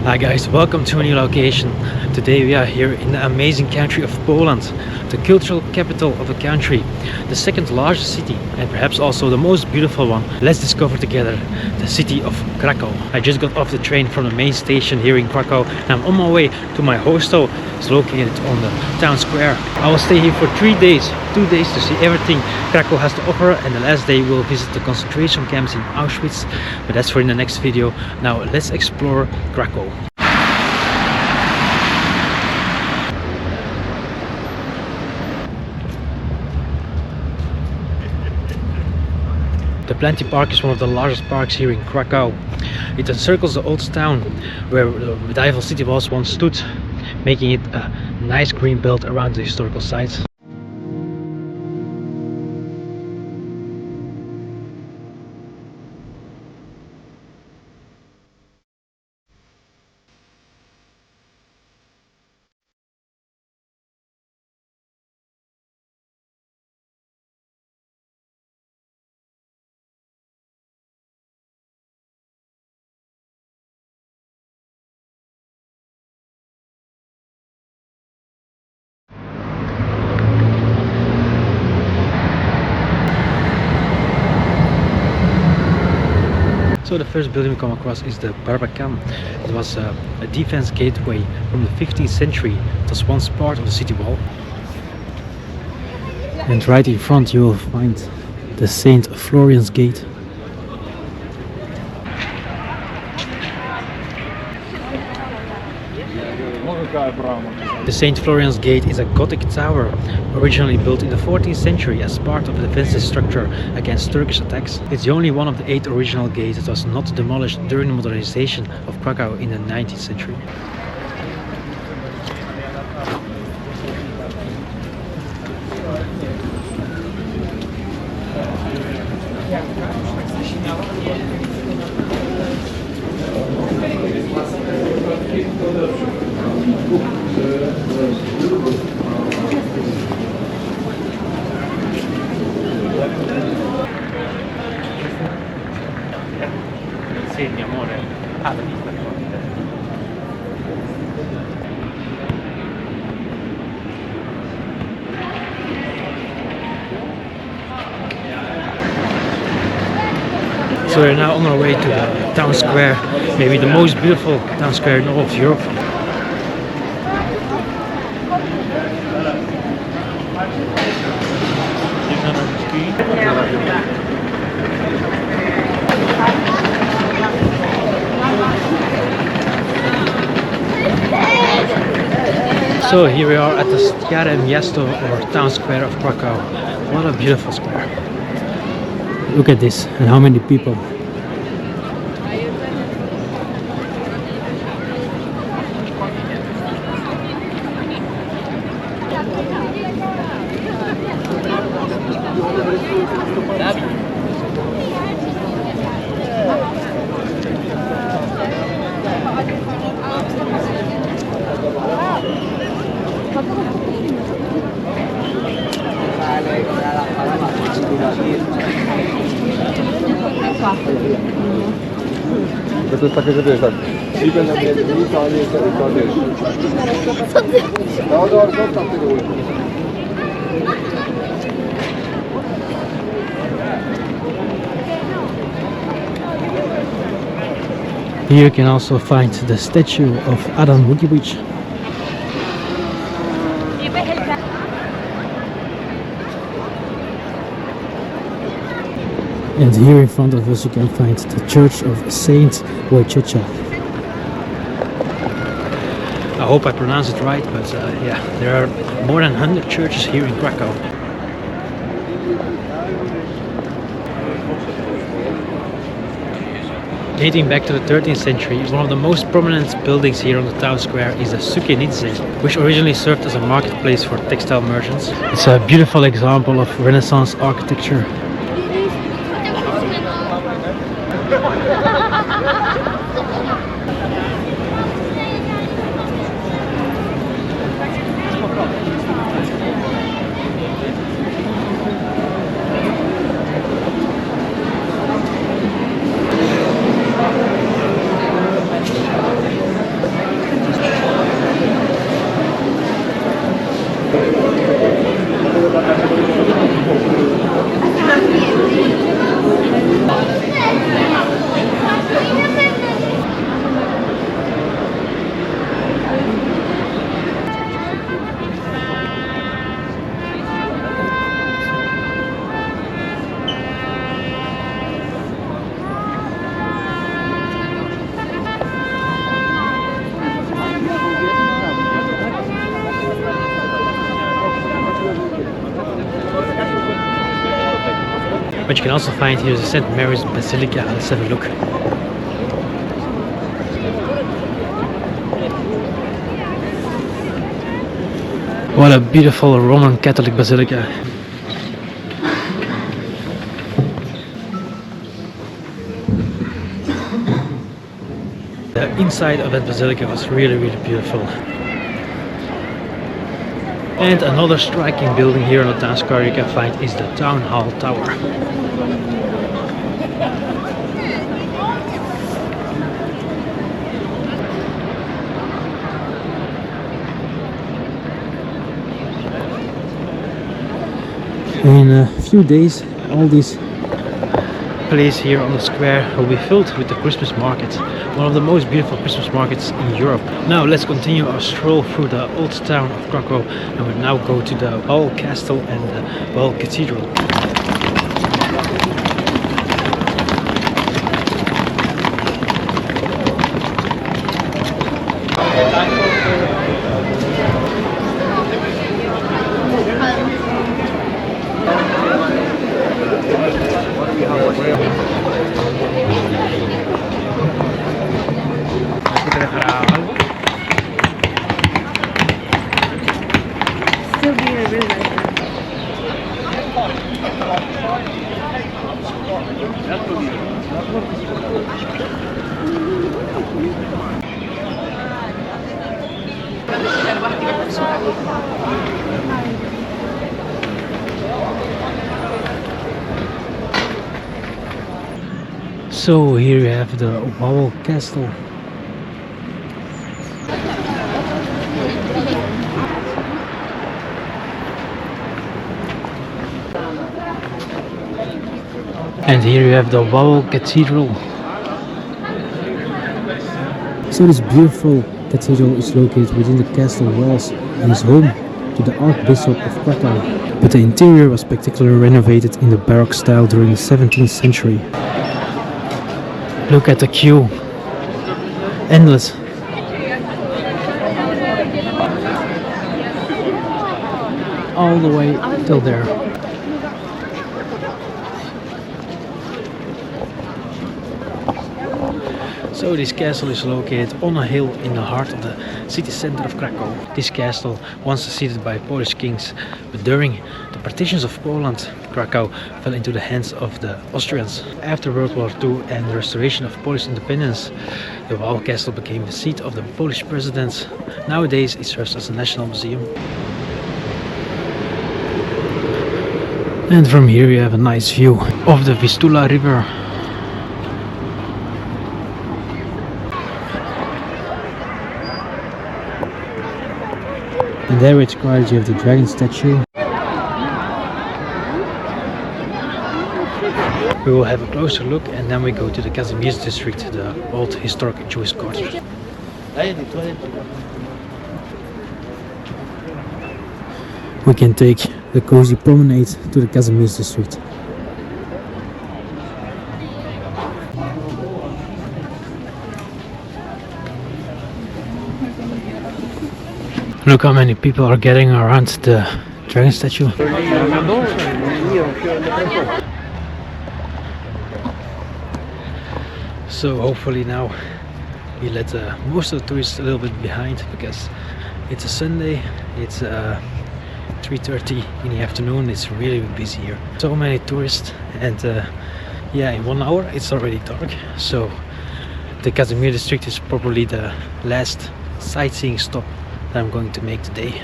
Hi guys, welcome to a new location. Today we are here in the amazing country of Poland, the cultural capital of the country, the second largest city and perhaps also the most beautiful one. Let's discover together the city of Krakow. I just got off the train from the main station here in Krakow and I'm on my way to my hostel. It's located on the town square. I will stay here for 3 days, 2 days to see everything Krakow has to offer, and the last day we'll visit the concentration camps in Auschwitz, but that's for in the next video. Now let's explore Krakow. The Plenty Park is one of the largest parks here in Krakow. It encircles the old town where the medieval city walls once stood, making it a nice green belt around the historical sites. So the first building we come across is the Barbican. It was a defense gateway from the 15th century. It was once part of the city wall. And right in front you will find the St. Florian's Gate. The St. Florian's Gate is a Gothic tower, originally built in the 14th century as part of a defensive structure against Turkish attacks. It's the only one of the 8 original gates that was not demolished during the modernization of Krakow in the 19th century. So we're now on our way to the town square, maybe the most beautiful town square in all of Europe. So here we are at the Stare Miasto, or town square of Krakow. What a beautiful square. Look at this and how many people. To jest takie, że wiesz, tak, niby na mnie to nie jest to wiesz. No, zostaw tego łyku. Here you can also find the statue of Adam Mickiewicz. And here in front of us you can find the Church of Saint Wojciech. I hope I pronounce it right, but yeah, there are more than 100 churches here in Krakow. Dating back to the 13th century, one of the most prominent buildings here on the town square is the Sukienice, which originally served as a marketplace for textile merchants. It's a beautiful example of Renaissance architecture. What you can also find here is the St. Mary's Basilica. Let's have a look. What a beautiful Roman Catholic basilica. The inside of that basilica was really beautiful. And another striking building here in the town square you can find is the Town Hall Tower. In a few days, all these place here on the square will be filled with the Christmas market, one of the most beautiful Christmas markets in Europe. Now let's continue our stroll through the old town of Krakow, and we'll now go to the Wawel Castle and the Wawel Cathedral. So here you have the Wawel Castle. And here you have the Wawel Cathedral. So this beautiful cathedral is located within the castle walls and is home to the Archbishop of Krakow. But the interior was spectacularly renovated in the Baroque style during the 17th century. Look at the queue. Endless. All the way till there. So this castle is located on a hill in the heart of the city center of Krakow. This castle, once seated by Polish kings, but during the partitions of Poland, Krakow fell into the hands of the Austrians. After World War II and the restoration of Polish independence, the Wawel Castle became the seat of the Polish presidents. Nowadays it serves as a national museum. And from here you have a nice view of the Vistula River. And there it's quite you have the dragon statue. We will have a closer look and then we go to the Kazimierz district, the old historic Jewish quarter. We can take the cozy promenade to the Kazimierz district. Look how many people are getting around the dragon statue. So hopefully now we let most of the tourists a little bit behind, because it's a Sunday, it's 3:30 in the afternoon, it's really busy here. So many tourists, and yeah, in 1 hour it's already dark. So the Kazimierz district is probably the last sightseeing stop that I'm going to make today.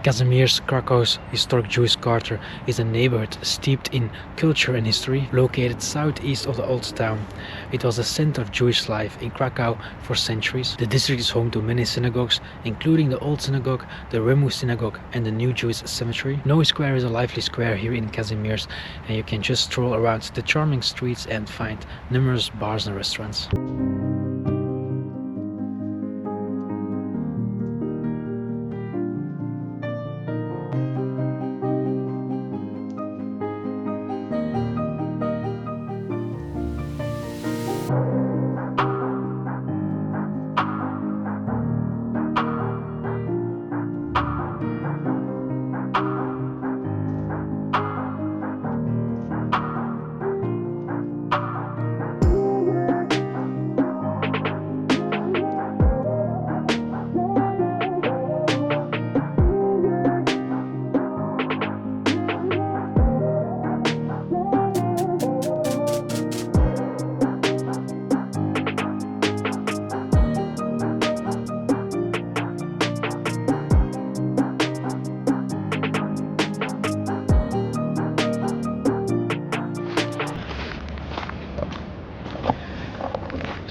Kazimierz, Krakow's historic Jewish quarter, is a neighborhood steeped in culture and history, located southeast of the old town. It was the center of Jewish life in Krakow for centuries. The district is home to many synagogues, including the Old Synagogue, the Remu Synagogue and the New Jewish Cemetery. No square is a lively square here in Kazimierz, and you can just stroll around the charming streets and find numerous bars and restaurants.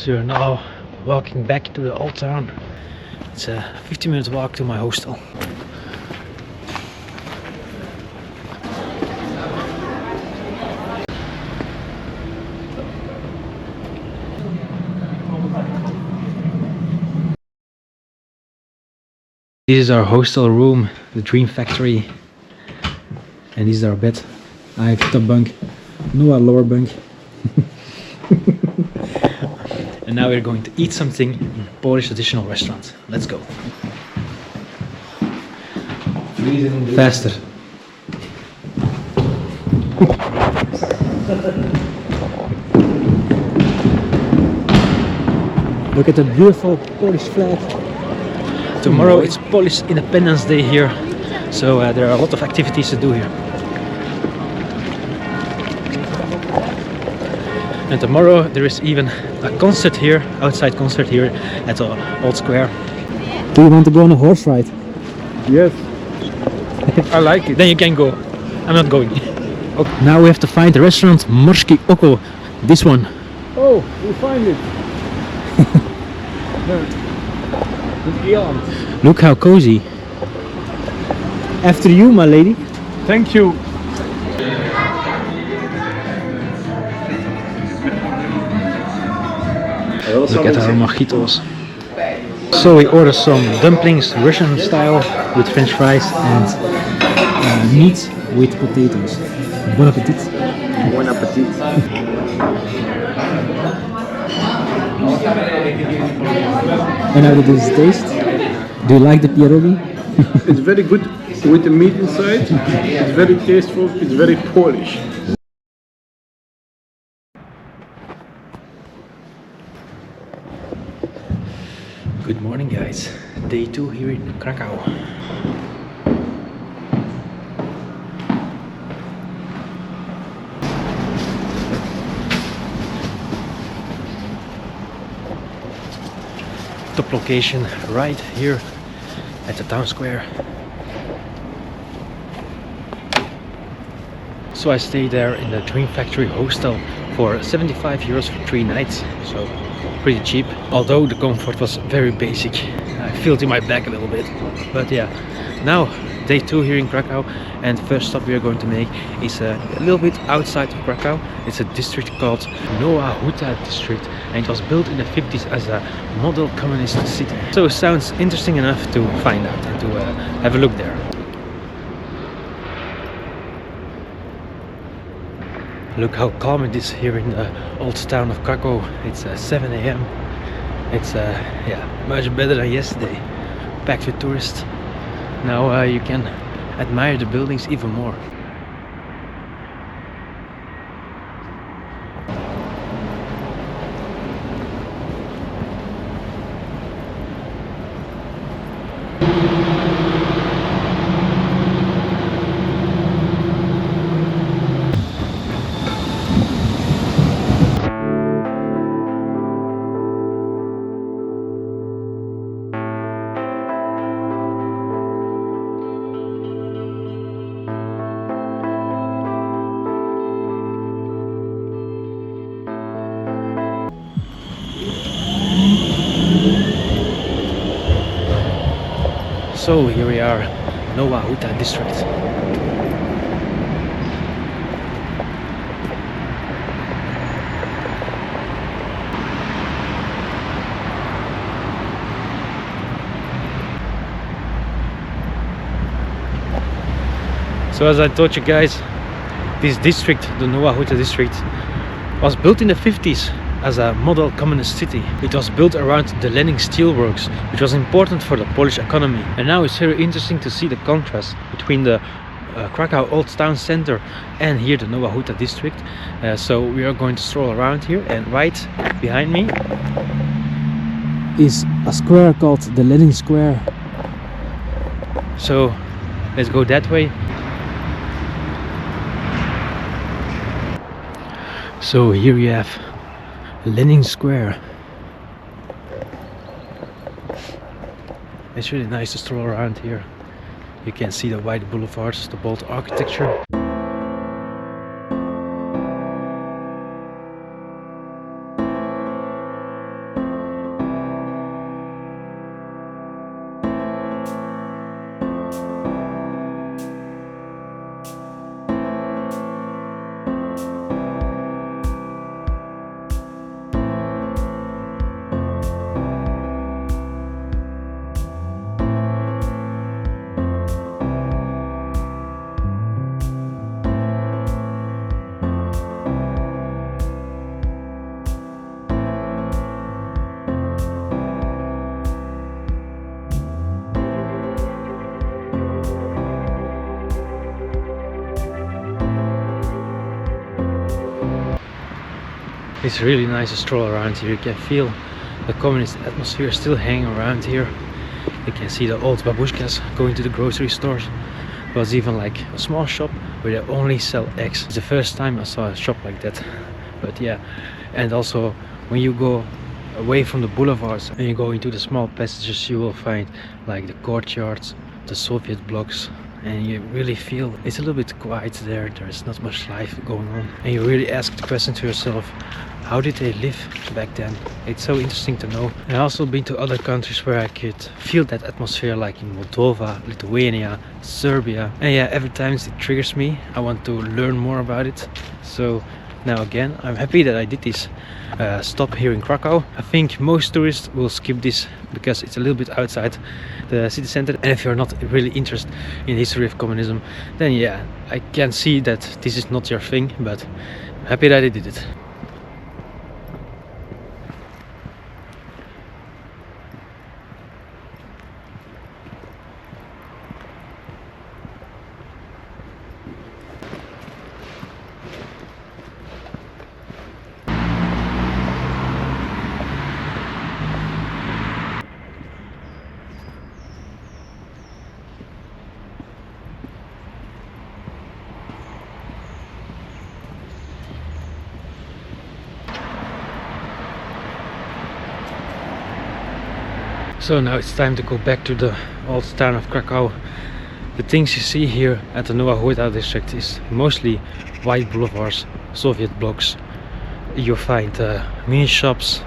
So we're now walking back to the old town. It's a 15-minute walk to my hostel. This is our hostel room, the Dream Factory. And this is our bed. I have top bunk, Noah lower bunk. And now we're going to eat something in a Polish traditional restaurant. Let's go. Faster. Look at the beautiful Polish flag. Tomorrow it's Polish Independence Day here, so there are a lot of activities to do here. And tomorrow there is even a concert here, outside concert here at the old square. Do you want to go on a horse ride? Yes. I like it. Then you can go. I'm not going. Okay. Now we have to find the restaurant Morski Oko. This one. Oh, we find it. Look how cozy. After you, my lady. Thank you. Look at our mojitos. So we ordered some dumplings, Russian style, with French fries and meat with potatoes. Bon appetit. Bon appetit. And how does this taste? Do you like the pierogi? It's very good with the meat inside. It's very tasteful. It's very Polish. Good morning, guys. Day 2 here in Krakow. Top location right here at the town square. So I stayed there in the Dream Factory hostel for 75 euros for 3 nights, so pretty cheap. Although the comfort was very basic. I feel it in my back a little bit. But yeah, now day 2 here in Krakow, and first stop we are going to make is a little bit outside of Krakow. It's a district called Nowa Huta district, and it was built in the 50s as a model communist city. So it sounds interesting enough to find out and to have a look there. Look how calm it is here in the old town of Krakow. It's 7 AM. It's yeah, much better than yesterday. Packed with tourists. Now you can admire the buildings even more. So here we are, Nowa Huta district. So as I told you guys, this district, the Nowa Huta district, was built in the 50s as a model communist city. It was built around the Lenin steelworks, which was important for the Polish economy. And now it's very interesting to see the contrast between the Krakow Old Town Center and here the Nowa Huta district. So we are going to stroll around here, and right behind me is a square called the Lenin Square. So let's go that way. So here you have Lenin Square. It's really nice to stroll around here. You can see the wide boulevards, the bold architecture. It's really nice to stroll around here. You can feel the communist atmosphere still hanging around here. You can see the old babushkas going to the grocery stores. There was even like a small shop where they only sell eggs. It's the first time I saw a shop like that. But yeah, and also when you go away from the boulevards and you go into the small passages, you will find like the courtyards, the Soviet blocks, and you really feel it's a little bit quiet there. There's not much life going on, and you really ask the question to yourself, how did they live back then? It's so interesting to know. And I've also been to other countries where I could feel that atmosphere, like in Moldova, Lithuania, Serbia, and yeah, every time it triggers me. I want to learn more about it. So now again, I'm happy that I did this stop here in Krakow. I think most tourists will skip this because it's a little bit outside the city center, and if you're not really interested in the history of communism, then yeah, I can see that this is not your thing, but I'm happy that I did it. So now it's time to go back to the old town of Krakow. The things you see here at the Nowa Huta district is mostly white boulevards, Soviet blocks. You find mini shops,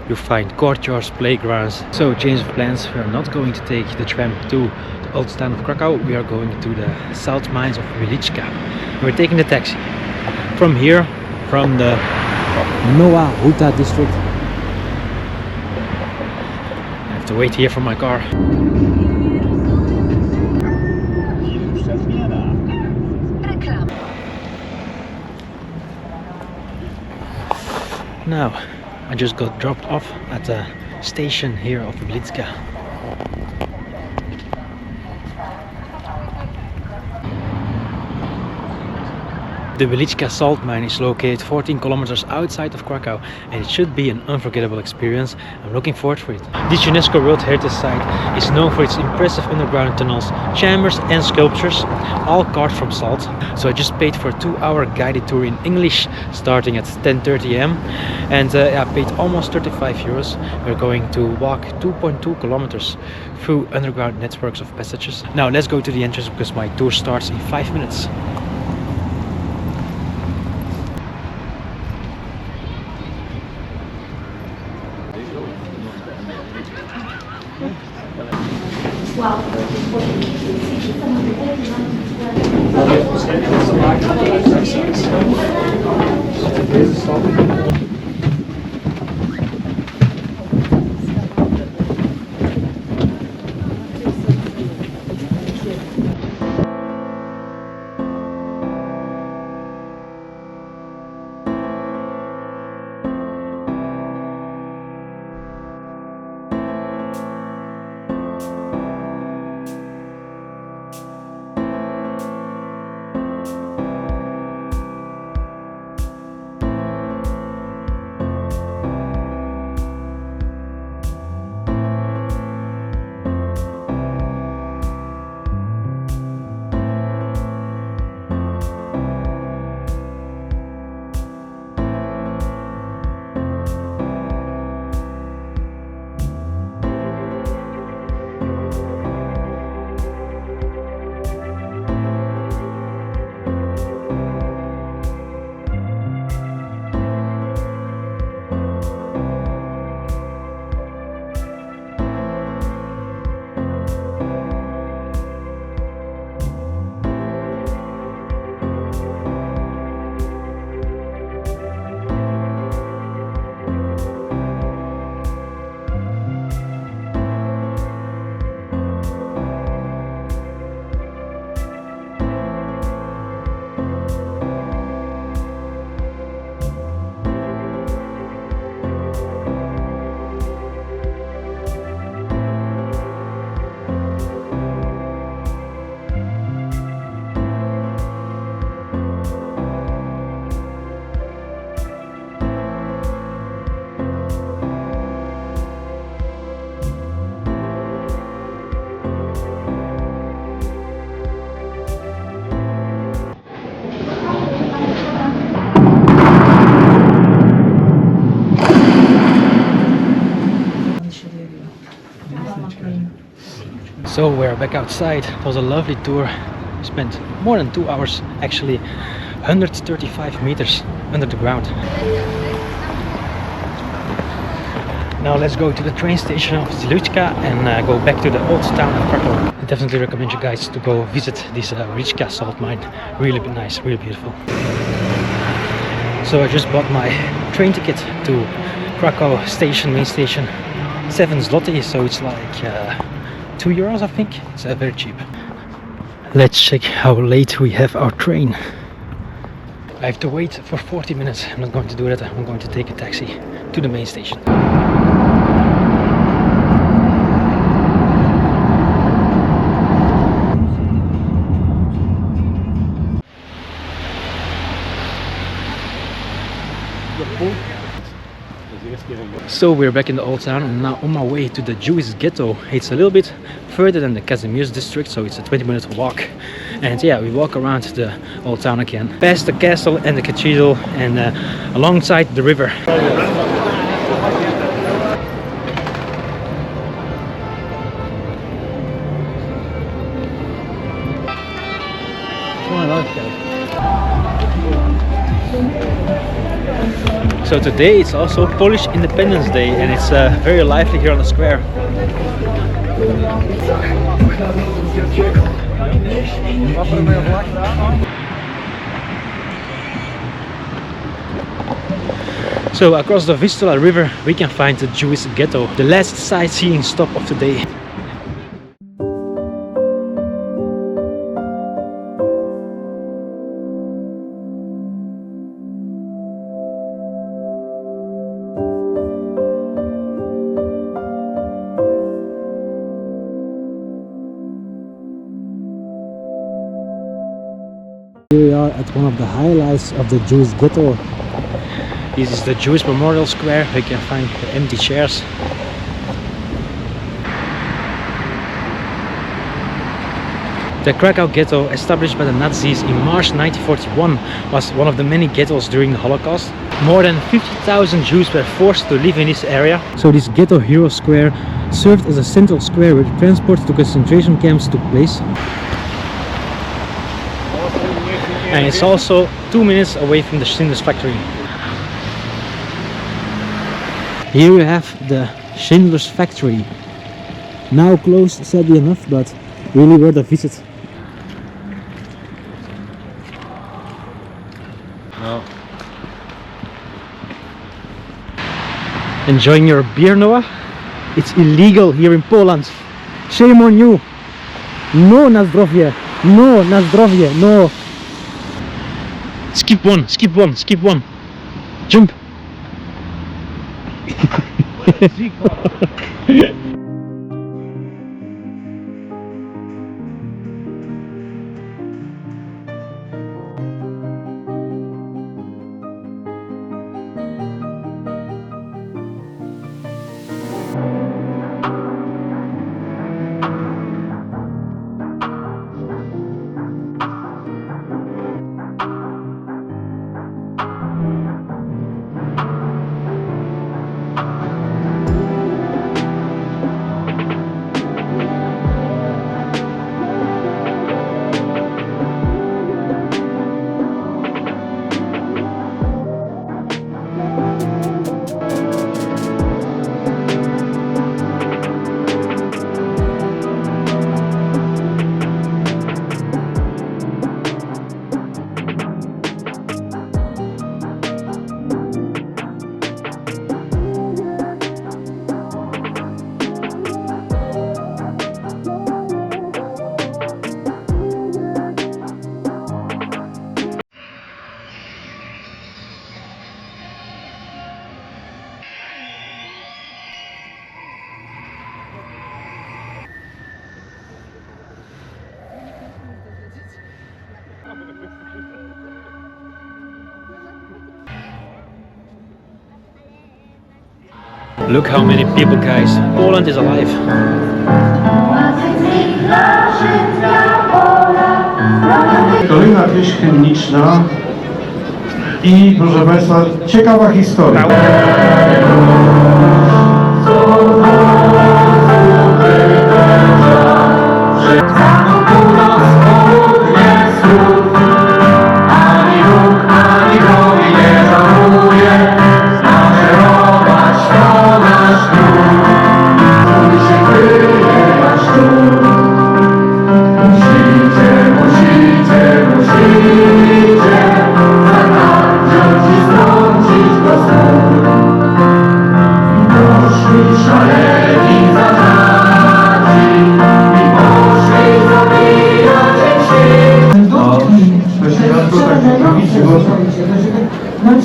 you find courtyards, playgrounds. So change of plans, we are not going to take the tram to the old town of Krakow, we are going to the salt mines of Wieliczka. We're taking the taxi from here, from the Nowa Huta district. To wait here for my car. Now, I just got dropped off at the station here of Wieliczka. The Wieliczka Salt Mine is located 14 kilometers outside of Krakow, and it should be an unforgettable experience. I'm looking forward for it. This UNESCO World Heritage Site is known for its impressive underground tunnels, chambers and sculptures, all carved from salt. So I just paid for a 2-hour guided tour in English starting at 10:30 am, and I paid almost 35 euros. We're going to walk 2.2 kilometers through underground networks of passages. Now let's go to the entrance because my tour starts in 5 minutes. So we're back outside. It was a lovely tour. We spent more than 2 hours, actually 135 meters under the ground. Now let's go to the train station of Wieliczka and go back to the old town of Krakow. I definitely recommend you guys to go visit this Wieliczka Salt Mine. Really nice, really beautiful. So I just bought my train ticket to Krakow station, main station, 7 zloty, so it's like €2 I think. It's very cheap. Let's check how late we have our train. I have to wait for 40 minutes. I'm not going to do that. I'm going to take a taxi to the main station. So we're back in the old town. I'm now on my way to the Jewish ghetto. It's a little bit further than the Kazimierz district, so it's a 20-minute walk. And yeah, we walk around the old town again, past the castle and the cathedral, and alongside the river. So today it's also Polish Independence Day, and it's very lively here on the square. So across the Vistula River we can find the Jewish ghetto, the last sightseeing stop of the day. Here we are at one of the highlights of the Jewish ghetto. This is the Jewish Memorial Square. We can find empty chairs. The Krakow ghetto, established by the Nazis in March 1941, was one of the many ghettos during the Holocaust. More than 50,000 Jews were forced to live in this area. So this ghetto hero square served as a central square where transport to concentration camps took place. And it's also 2 minutes away from the Schindler's factory. Here you have the Schindler's factory. Now closed, sadly enough, but really worth a visit. No. Enjoying your beer, Noah? It's illegal here in Poland. Shame on you. No na zdrowie. No na zdrowie. No. Skip one, skip one, skip one. Jump. Look how many people, guys. Poland is alive. Kolejna pieśń hymniczna i proszę Państwa, ciekawa historia.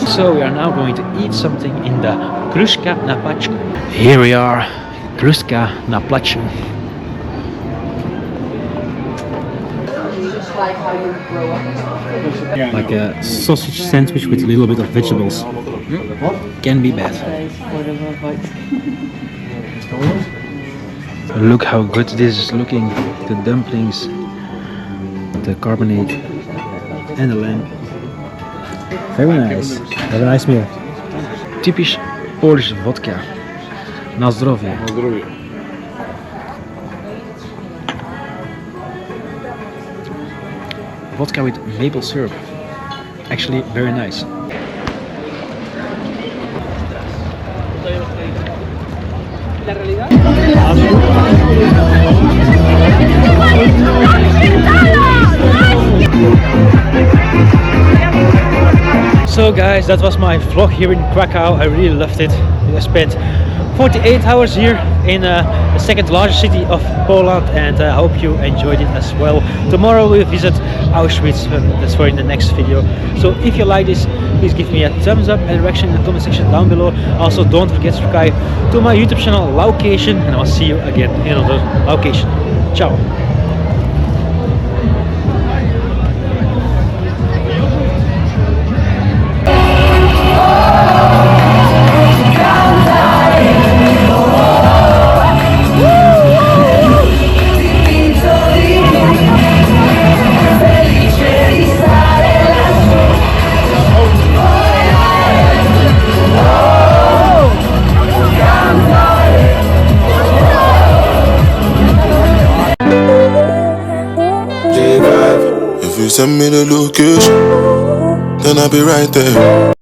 So we are now going to eat something in the Kruška na placu. Here we are, Kruška na placu. Like a sausage sandwich with a little bit of vegetables. Can be bad. Look how good this is looking. The dumplings, the carbonate and the lamb. Very nice. Have a nice meal. Typisch Polish vodka. Na zdrowie. Na zdrowie. Vodka with maple syrup. Actually very nice. So guys, that was my vlog here in Krakow. I really loved it. I spent 48 hours here in the second largest city of Poland, and I hope you enjoyed it as well. Tomorrow we'll visit Auschwitz, that's for in the next video. So if you like this, please give me a thumbs up and reaction in the comment section down below. Also don't forget to subscribe to my YouTube channel Location, and I'll see you again in another location. Ciao. If you send me the location, then I'll be right there.